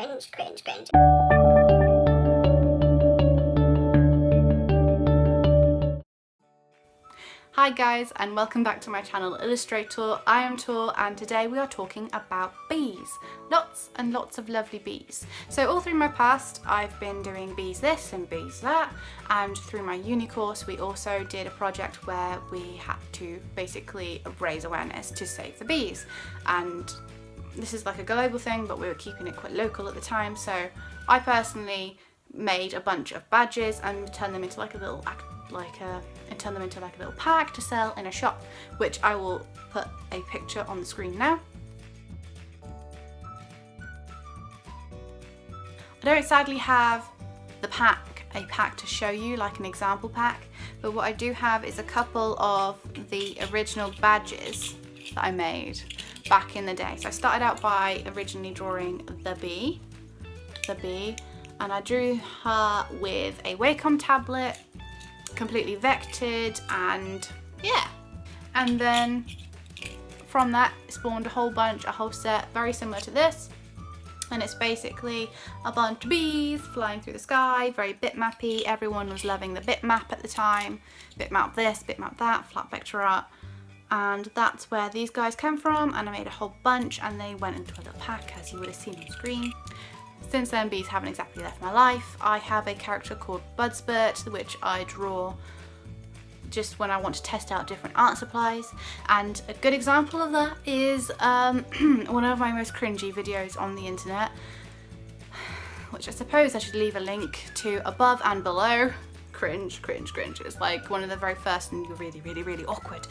cringe, cringe, cringe. Hi guys, and welcome back to my channel Illustrator. I am Tor, and today we are talking about bees. Lots and lots of lovely bees. So all through my past I've been doing bees this and bees that, and through my uni course we also did a project where we had to basically raise awareness to save the bees. And this is like a global thing, but we were keeping it quite local at the time, so I personally made a bunch of badges and turned them into like a little pack to sell in a shop, which I will put a picture on the screen now. I don't sadly have a pack to show you, like an example pack, but what I do have is a couple of the original badges that I made back in the day. So I started out by originally drawing the bee, and I drew her with a Wacom tablet, completely vectored, and yeah. And then from that spawned a whole set very similar to this, and it's basically a bunch of bees flying through the sky, very bitmappy. Everyone was loving the bitmap at the time. Bitmap this, bitmap that, flat vector art. And that's where these guys came from, and I made a whole bunch and they went into a little pack, as you would have seen on screen. Since then, bees haven't exactly left my life. I have a character called Budspurt, which I draw just when I want to test out different art supplies. And a good example of that is one of my most cringy videos on the internet, which I suppose I should leave a link to above and below. Cringe, cringe, cringe. It's like one of the very first, and you're really, really, really awkward.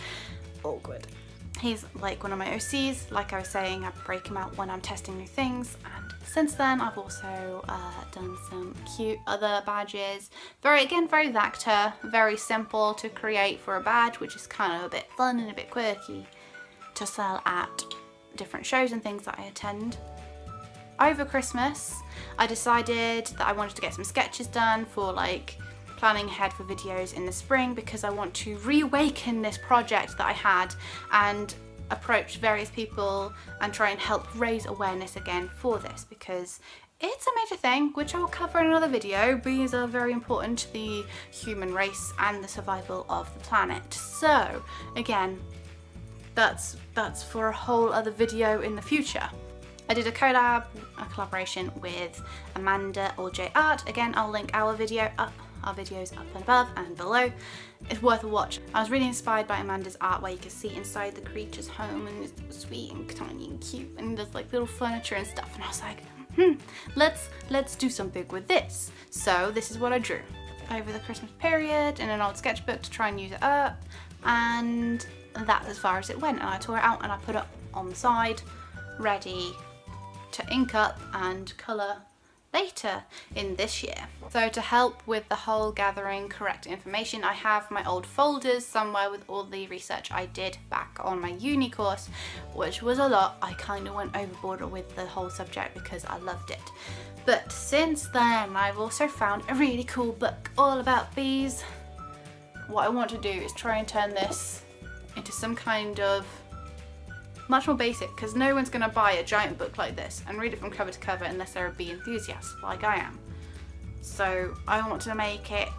He's like one of my OCs. Like I was saying, I break him out when I'm testing new things, and since then I've also done some cute other badges. Very vector, very simple to create for a badge, which is kind of a bit fun and a bit quirky to sell at different shows and things that I attend. Over Christmas I decided that I wanted to get some sketches done for like planning ahead for videos in the spring, because I want to reawaken this project that I had and approach various people and try and help raise awareness again for this, because it's a major thing, which I will cover in another video. Bees are very important to the human race and the survival of the planet. So again, that's for a whole other video in the future. I did a collaboration with Amanda or J Art. Again, I'll link our videos up and above and below. It's worth a watch. I was really inspired by Amanda's art, where you can see inside the creature's home, and it's sweet and tiny and cute, and there's like little furniture and stuff, and I was like, let's do something with this. So this is what I drew over the Christmas period in an old sketchbook to try and use it up, and that's as far as it went. And I tore it out and I put it on the side, ready to ink up and colour later in this year. So to help with the whole gathering correct information, I have my old folders somewhere with all the research I did back on my uni course, which was a lot. I kind of went overboard with the whole subject because I loved it. But since then I've also found a really cool book all about bees. What I want to do is try and turn this into some kind of much more basic, because no one's going to buy a giant book like this and read it from cover to cover unless they're a bee enthusiast like I am. So I want to make it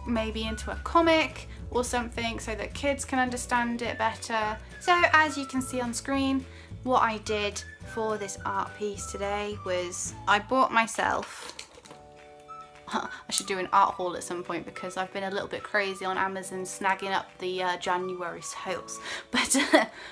maybe into a comic or something so that kids can understand it better. So as you can see on screen, what I did for this art piece today was I bought myself I should do an art haul at some point, because I've been a little bit crazy on Amazon snagging up the January sales. But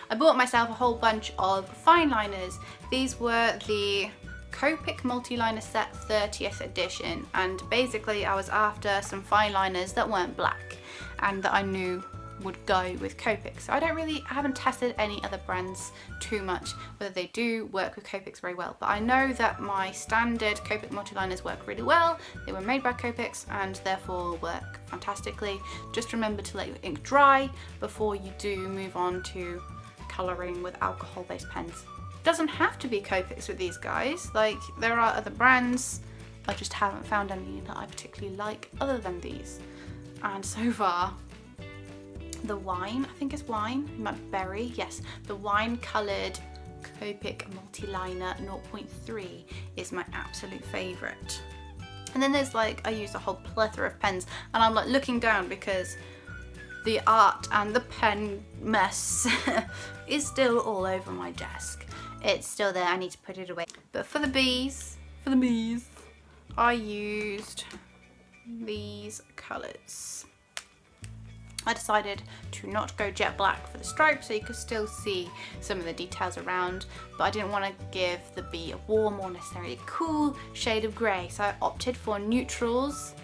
I bought myself a whole bunch of fine liners. These were the Copic multi-liner set 30th edition, and basically I was after some fine liners that weren't black and that I knew would go with Copic. So I haven't tested any other brands too much, whether they do work with Copics very well, but I know that my standard Copic multi-liners work really well. They were made by Copics and therefore work fantastically. Just remember to let your ink dry before you do move on to colouring with alcohol-based pens. Doesn't have to be Copics with these guys, like there are other brands. I just haven't found any that I particularly like other than these. And so far, the wine, I think it's wine, berry, yes, the wine coloured Copic Multiliner 0.3 is my absolute favourite. And then there's like, I use a whole plethora of pens, and I'm like looking down because the art and the pen mess is still all over my desk. It's still there, I need to put it away. But for the bees, I used these colours. I decided to not go jet black for the stripes, so you could still see some of the details around, but I didn't want to give the bee a warm or necessarily cool shade of grey, so I opted for neutrals.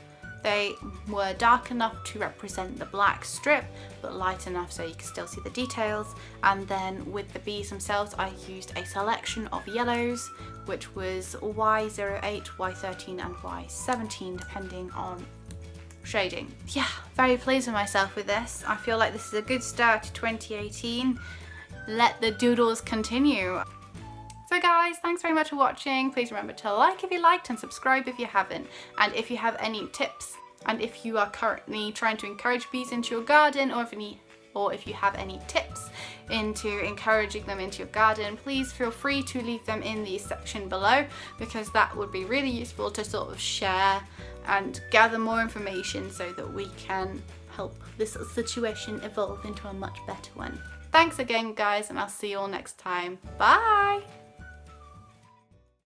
They were dark enough to represent the black strip, but light enough so you could still see the details. And then with the bees themselves, I used a selection of yellows, which was Y08, Y13 and Y17, depending on shading. Yeah, very pleased with myself with this. I feel like this is a good start to 2018. Let the doodles continue. So guys, thanks very much for watching. Please remember to like if you liked and subscribe if you haven't. And if you have any tips, and if you are currently trying to encourage bees into your garden, or if you have any tips into encouraging them into your garden, please feel free to leave them in the section below, because that would be really useful to sort of share and gather more information so that we can help this situation evolve into a much better one. Thanks again guys, and I'll see you all next time. Bye!